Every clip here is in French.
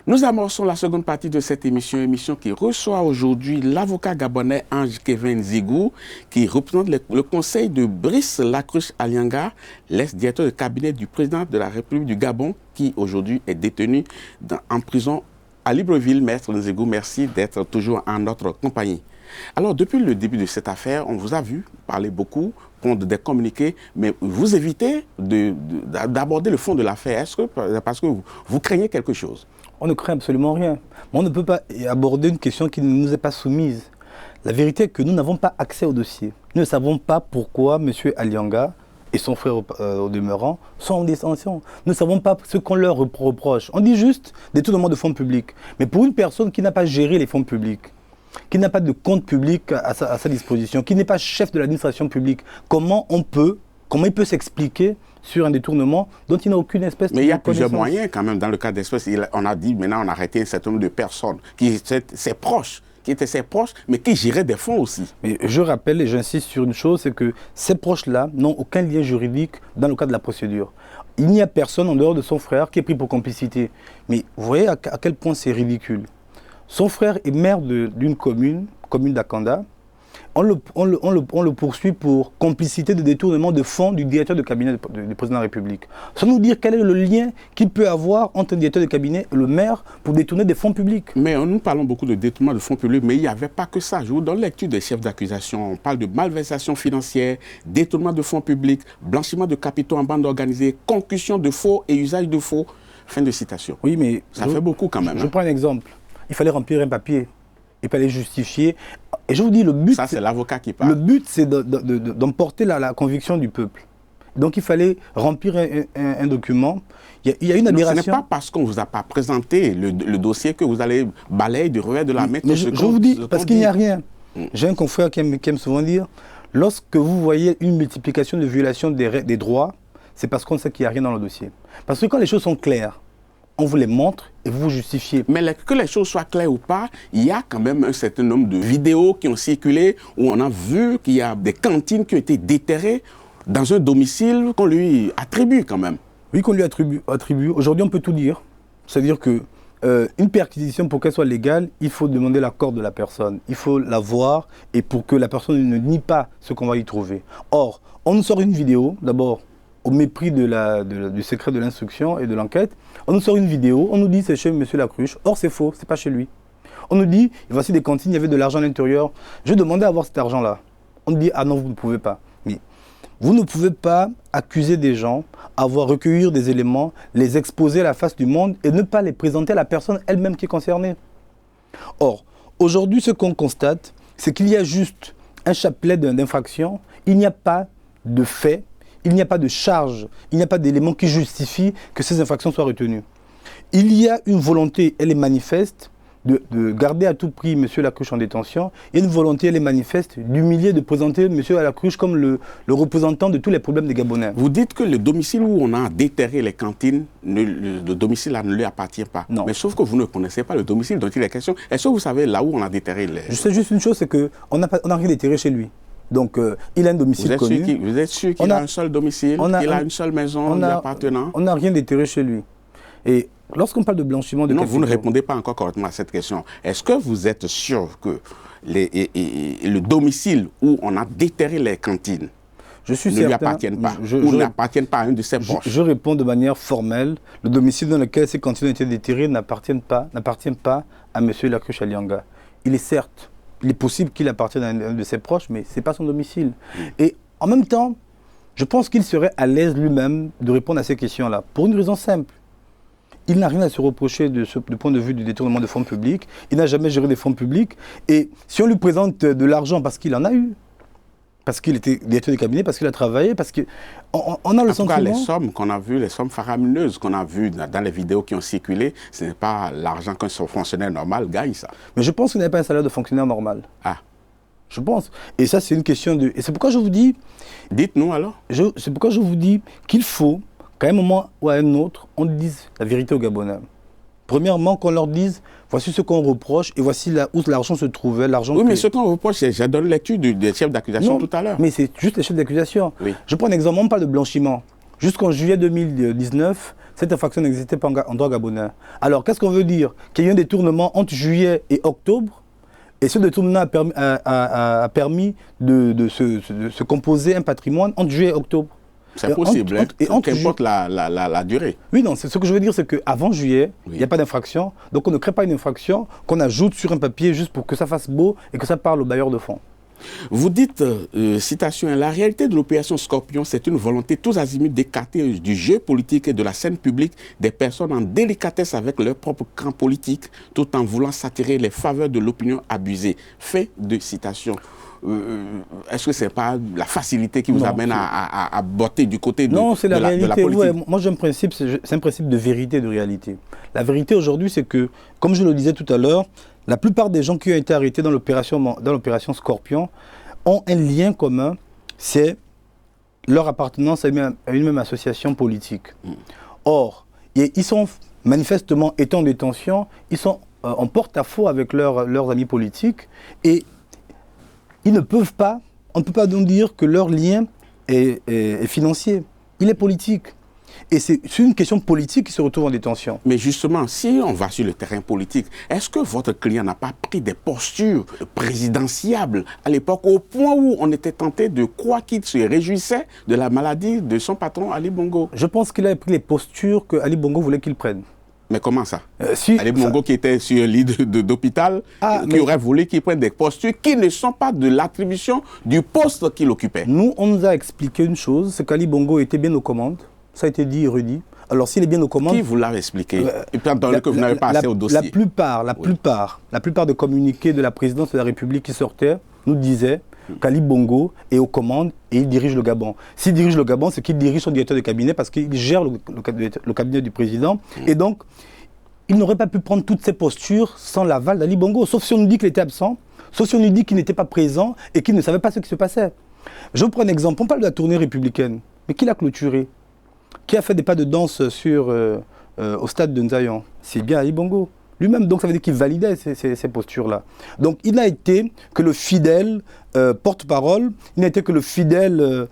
Nous amorçons la seconde partie de cette émission qui reçoit aujourd'hui l'avocat gabonais Ange Kevin Zigou, qui représente le conseil de Brice Lacruche Alianga, l'ex-directeur de cabinet du président de la République du Gabon, qui aujourd'hui est détenu en prison à Libreville. Maître Zigou, merci d'être toujours en notre compagnie. Alors, depuis le début de cette affaire, on vous a vu parler beaucoup, prendre des communiqués, mais vous évitez d'aborder le fond de l'affaire. Est-ce que parce que vous craignez quelque chose? On ne craint absolument rien. Mais on ne peut pas aborder une question qui ne nous est pas soumise. La vérité est que nous n'avons pas accès au dossier. Nous ne savons pas pourquoi M. Alianga et son frère au demeurant sont en détention. Nous ne savons pas ce qu'on leur reproche. On dit juste détournement de fonds publics. Mais pour une personne qui n'a pas géré les fonds publics, qui n'a pas de compte public à sa disposition, qui n'est pas chef de l'administration publique, comment il peut s'expliquer sur un détournement dont il n'a aucune espèce de connaissance? Mais il y a plusieurs moyens quand même dans le cas d'espèce. On a dit maintenant on a arrêté un certain nombre de personnes qui étaient ses proches, mais qui géraient des fonds aussi. Mais je rappelle et j'insiste sur une chose, c'est que ces proches-là n'ont aucun lien juridique dans le cadre de la procédure. Il n'y a personne en dehors de son frère qui est pris pour complicité. Mais vous voyez à quel point c'est ridicule. Son frère est maire d'une commune d'Akanda. On le poursuit pour complicité de détournement de fonds du directeur de cabinet du président de la République. Sans nous dire quel est le lien qu'il peut avoir entre le directeur de cabinet et le maire pour détourner des fonds publics. Mais nous parlons beaucoup de détournement de fonds publics, mais il n'y avait pas que ça. Je vous donne lecture des chefs d'accusation. On parle de malversation financière, détournement de fonds publics, blanchiment de capitaux en bande organisée, concussion de faux et usage de faux. Fin de citation. Oui, mais ça fait beaucoup quand même. Je prends un exemple. Il fallait remplir un papier. Il fallait justifier. Et je vous dis, le but... Ça, c'est l'avocat qui parle. Le but, c'est d'emporter la conviction du peuple. Donc, il fallait remplir un document. Il y a une aberration. Ce n'est pas parce qu'on ne vous a pas présenté le dossier que vous allez balayer du revers de la main. Mais je vous dis, parce qu'il n'y a rien. J'ai un confrère qui aime souvent dire, lorsque vous voyez une multiplication de violations des droits, c'est parce qu'on sait qu'il n'y a rien dans le dossier. Parce que quand les choses sont claires, on vous les montre et vous vous justifiez. Mais que les choses soient claires ou pas, il y a quand même un certain nombre de vidéos qui ont circulé où on a vu qu'il y a des cantines qui ont été déterrées dans un domicile qu'on lui attribue quand même. Oui, qu'on lui attribue. Aujourd'hui, on peut tout dire. C'est-à-dire que une perquisition, pour qu'elle soit légale, il faut demander l'accord de la personne. Il faut la voir et pour que la personne ne nie pas ce qu'on va y trouver. Or, on nous sort une vidéo, d'abord, au mépris du secret de l'instruction et de l'enquête, on nous sort une vidéo, on nous dit c'est chez M. Lacruche. Or c'est faux, c'est pas chez lui. On nous dit, voici des cantines, il y avait de l'argent à l'intérieur. Je demandais à avoir cet argent-là. On nous dit, ah non, vous ne pouvez pas. Mais vous ne pouvez pas accuser des gens, recueillir des éléments, les exposer à la face du monde et ne pas les présenter à la personne elle-même qui est concernée. Or, aujourd'hui, ce qu'on constate, c'est qu'il y a juste un chapelet d'infraction, il n'y a pas de fait. Il n'y a pas de charge, il n'y a pas d'éléments qui justifient que ces infractions soient retenues. Il y a une volonté, elle est manifeste, de garder à tout prix M. Lacruche en détention, et une volonté, elle est manifeste, d'humilier, de présenter M. Lacruche comme le représentant de tous les problèmes des Gabonais. Vous dites que le domicile où on a déterré les cantines, le domicile là ne lui appartient pas. Non. Mais sauf que vous ne connaissez pas le domicile dont il est question. Est-ce que vous savez là où on a déterré les... Je sais juste une chose, c'est qu'on n'a rien déterré chez lui. Donc, il a un domicile connu. Vous êtes sûr qu'il a un seul domicile, qu'il a une seule maison lui appartenant? On n'a rien déterré chez lui. Et lorsqu'on parle de blanchiment de capitaux... Non, vous ne répondez pas encore correctement à cette question. Est-ce que vous êtes sûr que le domicile où on a déterré les cantines ne lui appartiennent pas ou n'appartiennent pas à un de ses proches? Je réponds de manière formelle. Le domicile dans lequel ces cantines ont été déterrées n'appartient pas à M. Lacruche Alianga. Il est possible qu'il appartienne à un de ses proches, mais ce n'est pas son domicile. Et en même temps, je pense qu'il serait à l'aise lui-même de répondre à ces questions-là, pour une raison simple. Il n'a rien à se reprocher du point de vue du détournement de fonds publics. Il n'a jamais géré des fonds publics. Et si on lui présente de l'argent parce qu'il en a eu, parce qu'il était directeur de cabinet, parce qu'il a travaillé, parce qu'on a le sentiment... En tout cas, les sommes qu'on a vues, les sommes faramineuses qu'on a vues dans les vidéos qui ont circulé, ce n'est pas l'argent qu'un fonctionnaire normal gagne, ça. Mais je pense qu'il n'est pas un salaire de fonctionnaire normal. Ah. Je pense. Et ça, c'est une question de... Et c'est pourquoi je vous dis... Dites-nous alors. C'est pourquoi je vous dis qu'il faut qu'à un moment ou à un autre, on dise la vérité aux Gabonais. Premièrement, qu'on leur dise, voici ce qu'on reproche et voici où l'argent se trouvait. Oui, mais ce qu'on reproche, j'ai donné lecture des chefs d'accusation tout à l'heure. Mais c'est juste les chefs d'accusation. Oui. Je prends un exemple, on parle de blanchiment. Jusqu'en juillet 2019, cette infraction n'existait pas en droit gabonais. Alors, qu'est-ce qu'on veut dire? Qu'il y a eu un détournement entre juillet et octobre, et ce détournement a permis de se composer un patrimoine entre juillet et octobre. C'est possible, qu'importe la durée. Oui, non, ce que je veux dire, c'est qu'avant juillet, il n'y a pas d'infraction, donc on ne crée pas une infraction qu'on ajoute sur un papier juste pour que ça fasse beau et que ça parle au bailleur de fonds. Vous dites, citation, la réalité de l'opération Scorpion, c'est une volonté tous azimuts d'écarter du jeu politique et de la scène publique des personnes en délicatesse avec leur propre camp politique, tout en voulant s'attirer les faveurs de l'opinion abusée. Fin de citation. Est-ce que ce n'est pas la facilité qui vous amène à botter du côté de la politique? Non, c'est la réalité. Ouais, moi, j'ai un principe, c'est un principe de vérité et de réalité. La vérité aujourd'hui, c'est que, comme je le disais tout à l'heure, la plupart des gens qui ont été arrêtés dans l'opération Scorpion ont un lien commun, c'est leur appartenance à une même association politique. Or, ils sont manifestement, étant en détention, ils sont en porte-à-faux avec leurs amis politiques et ils ne peuvent pas, on ne peut pas donc dire que leur lien est financier, il est politique. Et c'est une question politique qui se retrouve en détention. Mais justement, si on va sur le terrain politique, est-ce que votre client n'a pas pris des postures présidentiables à l'époque, au point où on était tenté de croire qu'il se réjouissait de la maladie de son patron Ali Bongo? Je pense qu'il a pris les postures que Ali Bongo voulait qu'il prenne. Mais comment ça? Ali Bongo qui était sur un lit d'hôpital, qui aurait voulu qu'il prenne des postures qui ne sont pas de l'attribution du poste qu'il occupait. Nous, on nous a expliqué une chose, c'est qu'Ali Bongo était bien aux commandes. Ça a été dit et redit. Alors, s'il est bien aux commandes... Qui vous l'a expliqué? Et puis, entendu que vous n'avez pas assez au dossier. La plupart des communiqués de la présidence de la République qui sortaient nous disaient qu'Ali Bongo est aux commandes et il dirige le Gabon. S'il dirige le Gabon, c'est qu'il dirige son directeur de cabinet parce qu'il gère le cabinet du président. Et donc, il n'aurait pas pu prendre toutes ces postures sans l'aval d'Ali Bongo, sauf si on nous dit qu'il était absent, sauf si on nous dit qu'il n'était pas présent et qu'il ne savait pas ce qui se passait. Je vous prends un exemple. On parle de la tournée républicaine. Mais qui l'a clôturée? Qui a fait des pas de danse au stade de Nzayon? C'est bien Ali Bongo lui-même. Donc ça veut dire qu'il validait ces postures-là. Donc il n'a été que le fidèle porte-parole, il n'a été que le fidèle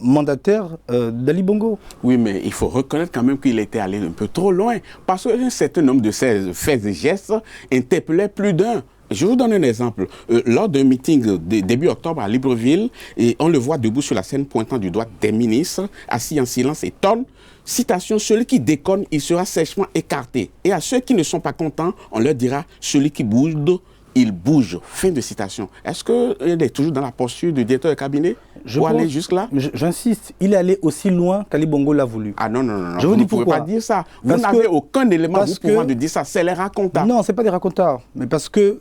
mandataire d'Ali Bongo. Oui, mais il faut reconnaître quand même qu'il était allé un peu trop loin. Parce qu'un certain nombre de ses faits et gestes interpellaient plus d'un. Je vous donne un exemple. Lors d'un meeting début octobre à Libreville, et on le voit debout sur la scène pointant du doigt des ministres, assis en silence et tonne. Citation, celui qui déconne, il sera sèchement écarté. Et à ceux qui ne sont pas contents, on leur dira, celui qui bouge, il bouge. Fin de citation. Est-ce qu'il est toujours dans la posture du directeur de cabinet pour aller jusque-là? J'insiste, il est allé aussi loin qu'Ali Bongo l'a voulu. Ah non, non, non, je vous dis ne pouvez pas dire ça. Vous n'avez aucun élément vous pouvant de dire ça. C'est les racontards. Non, ce n'est pas des racontards. Mais parce que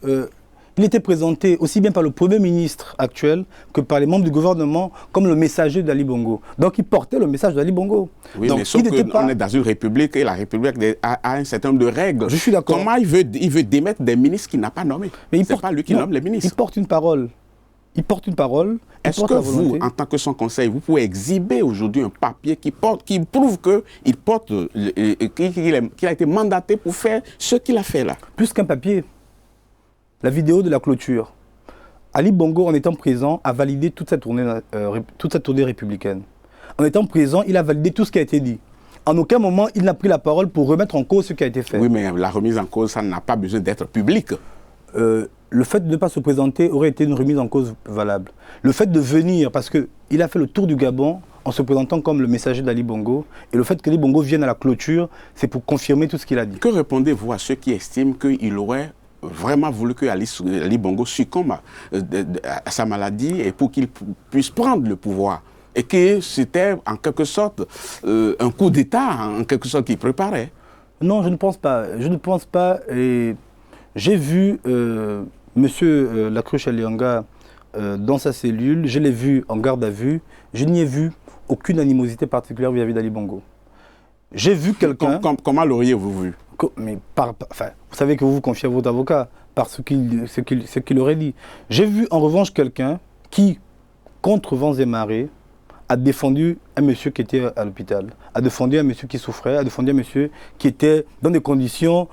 il était présenté aussi bien par le Premier ministre actuel que par les membres du gouvernement comme le messager d'Ali Bongo. Donc il portait le message d'Ali Bongo. Oui, donc, mais sauf qu'on est dans une république et la république a un certain nombre de règles. Je suis d'accord. Comment il veut démettre des ministres qu'il n'a pas nommés? Mais c'est pas lui qui nomme les ministres. Il porte une parole. Il porte une parole. Est-ce que vous, en tant que son conseil, vous pouvez exhiber aujourd'hui un papier qui prouve qu'il a été mandaté pour faire ce qu'il a fait là? Plus qu'un papier. La vidéo de la clôture. Ali Bongo, en étant présent, a validé toute cette tournée républicaine. En étant présent, il a validé tout ce qui a été dit. En aucun moment, il n'a pris la parole pour remettre en cause ce qui a été fait. Oui, mais la remise en cause, ça n'a pas besoin d'être public. Le fait de ne pas se présenter aurait été une remise en cause valable. Le fait de venir, parce qu'il a fait le tour du Gabon en se présentant comme le messager d'Ali Bongo, et le fait qu'Ali Bongo vienne à la clôture, c'est pour confirmer tout ce qu'il a dit. Que répondez-vous à ceux qui estiment qu'il aurait vraiment voulu que Ali Bongo succombe à sa maladie et pour qu'il puisse prendre le pouvoir? Et que c'était en quelque sorte un coup d'État, en quelque sorte, qu'il préparait? Non, je ne pense pas. Je ne pense pas. J'ai vu M. Lacruche Alianga dans sa cellule, je l'ai vu en garde à vue, je n'y ai vu aucune animosité particulière vis-à-vis d'Ali Bongo. J'ai vu quelqu'un... Comment l'auriez-vous vu? Mais vous savez que vous vous confiez à votre avocat par ce qu'il aurait dit. J'ai vu en revanche quelqu'un qui, contre vents et marées, a défendu un monsieur qui était à l'hôpital, a défendu un monsieur qui souffrait, a défendu un monsieur qui était dans des conditions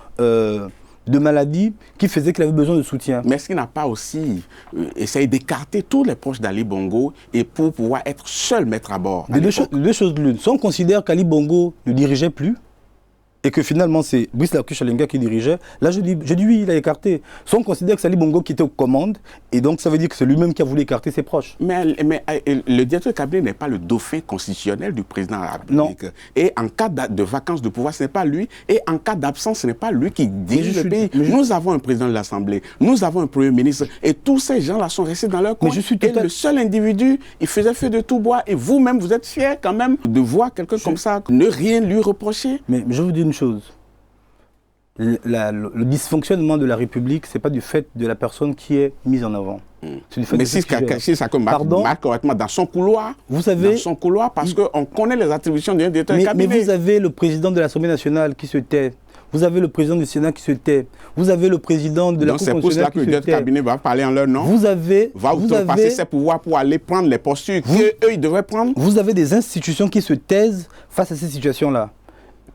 de maladie qui faisaient qu'il avait besoin de soutien. Mais est-ce qu'il n'a pas aussi essayé d'écarter tous les proches d'Ali Bongo et pour pouvoir être seul maître à bord? Deux choses l'une. Soit on considère qu'Ali Bongo ne dirigeait plus, et que finalement c'est Brice Lacruche Allenga qui dirigeait, là je dis oui, il a écarté. Soit on considère que c'est Ali Bongo qui était aux commandes, et donc ça veut dire que c'est lui-même qui a voulu écarter ses proches. Mais le directeur de cabinet n'est pas le dauphin constitutionnel du président de la République. Non. Et en cas de vacances de pouvoir, ce n'est pas lui. Et en cas d'absence, ce n'est pas lui qui dirige le pays. Nous avons un président de l'Assemblée, nous avons un Premier ministre, et tous ces gens-là sont restés dans leur coin. Et le seul individu, il faisait feu de tout bois, et vous-même, vous êtes fiers quand même de voir quelqu'un comme ça, ne rien lui reprocher. Mais je vous dis une chose. Le dysfonctionnement de la République, ce n'est pas du fait de la personne qui est mise en avant. C'est du fait mais si ça marque correctement dans son couloir, vous savez, dans son couloir, parce qu'on connaît les attributions d'un directeur de cabinet. Mais vous avez le président de l'Assemblée nationale qui se tait. Vous avez le président du Sénat qui se tait. Vous avez le président de la Cour constitutionnelle qui se tait. Donc c'est pour cela que le directeur de cabinet va parler en leur nom. Va outrepassé ses pouvoirs pour aller prendre les postures qu'eux, ils devraient prendre. Vous avez des institutions qui se taisent face à ces situations-là.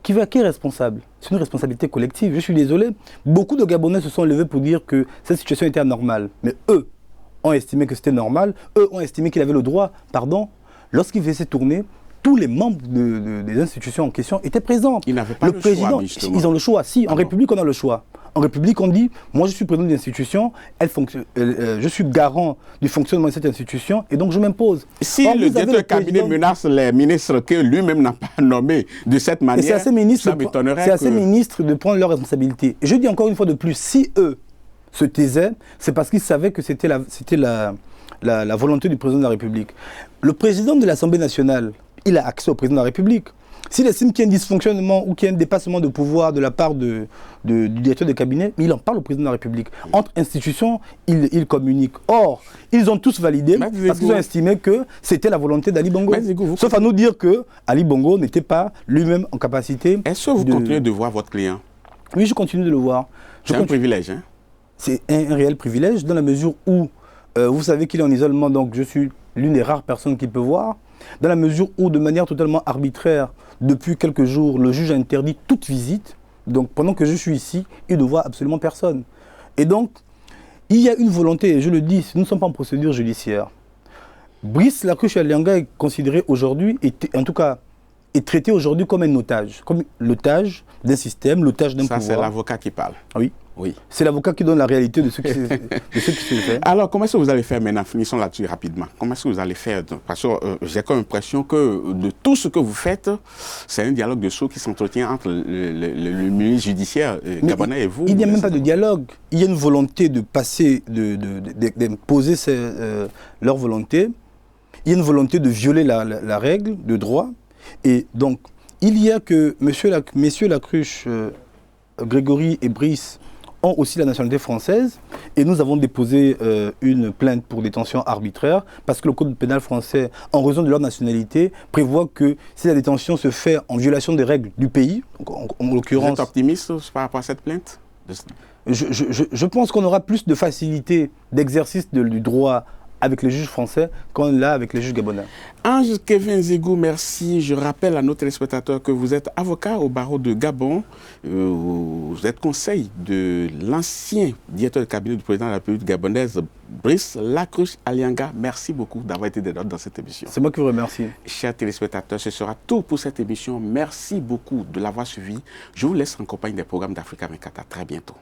Qui est responsable? C'est une responsabilité collective. Je suis désolé. Beaucoup de Gabonais se sont levés pour dire que cette situation était anormale. Mais eux ont estimé que c'était normal. Eux ont estimé qu'il avait le droit. Pardon. Lorsqu'il faisait tourner, tous les membres des institutions en question étaient présents. Ils n'avaient pas le choix, justement. Ils ont le choix. Si, en République, on a le choix. En République, on dit, moi je suis président d'une institution, je suis garant du fonctionnement de cette institution, et donc je m'impose. Si le directeur de cabinet menace les ministres que lui-même n'a pas nommés de cette manière, ça m'étonnerait. C'est à ces ministres de prendre leurs responsabilités. Et je dis encore une fois de plus, si eux se taisaient, c'est parce qu'ils savaient que c'était la volonté du président de la République. Le président de l'Assemblée nationale, il a accès au président de la République. S'il estime qu'il y a un dysfonctionnement ou qu'il y a un dépassement de pouvoir de la part du directeur de cabinet, il en parle au président de la République. Entre institutions, il communique. Or, ils ont tous validé parce qu'ils ont estimé que c'était la volonté d'Ali Bongo. Sauf à nous dire que Ali Bongo n'était pas lui-même en capacité. Est-ce que vous continuez de voir votre client? Oui, je continue de le voir. C'est un privilège, hein? C'est un réel privilège dans la mesure où vous savez qu'il est en isolement, donc je suis l'une des rares personnes qu'il peut voir. Dans la mesure où, de manière totalement arbitraire, depuis quelques jours, le juge a interdit toute visite. Donc, pendant que je suis ici, il ne voit absolument personne. Et donc, il y a une volonté, et je le dis, nous ne sommes pas en procédure judiciaire. Brice Lacruche Allenga est considéré aujourd'hui, en tout cas, est traité aujourd'hui comme un otage. Comme l'otage d'un système, l'otage d'un pouvoir. Ça, c'est l'avocat qui parle. Oui. Oui. C'est l'avocat qui donne la réalité de ce qui se fait. Alors, comment est-ce que vous allez faire maintenant? Finissons là-dessus rapidement. Comment est-ce que vous allez faire? Parce que j'ai comme l'impression que de tout ce que vous faites, c'est un dialogue de sourds qui s'entretient entre le ministre judiciaire gabonais et vous. Il n'y a même pas de dialogue. Il y a une volonté de passer, d'imposer leur volonté. Il y a une volonté de violer la règle de droit. Et donc, il y a que messieurs Lacruche, Grégory et Brice ont aussi la nationalité française et nous avons déposé une plainte pour détention arbitraire parce que le code pénal français, en raison de leur nationalité, prévoit que si la détention se fait en violation des règles du pays, en l'occurrence... Vous êtes optimiste par rapport à cette plainte? Je pense qu'on aura plus de facilité d'exercice du droit avec les juges français qu'on l'a avec les juges gabonais. Ange Kevin Nzigou, merci. Je rappelle à nos téléspectateurs que vous êtes avocat au barreau de Gabon. Vous êtes conseil de l'ancien directeur de cabinet du président de la République gabonaise, Brice Lacruche Allenga. Merci beaucoup d'avoir été des nôtres dans cette émission. C'est moi qui vous remercie. Chers téléspectateurs, ce sera tout pour cette émission. Merci beaucoup de l'avoir suivi. Je vous laisse en compagnie des programmes d'Africa 24. À très bientôt.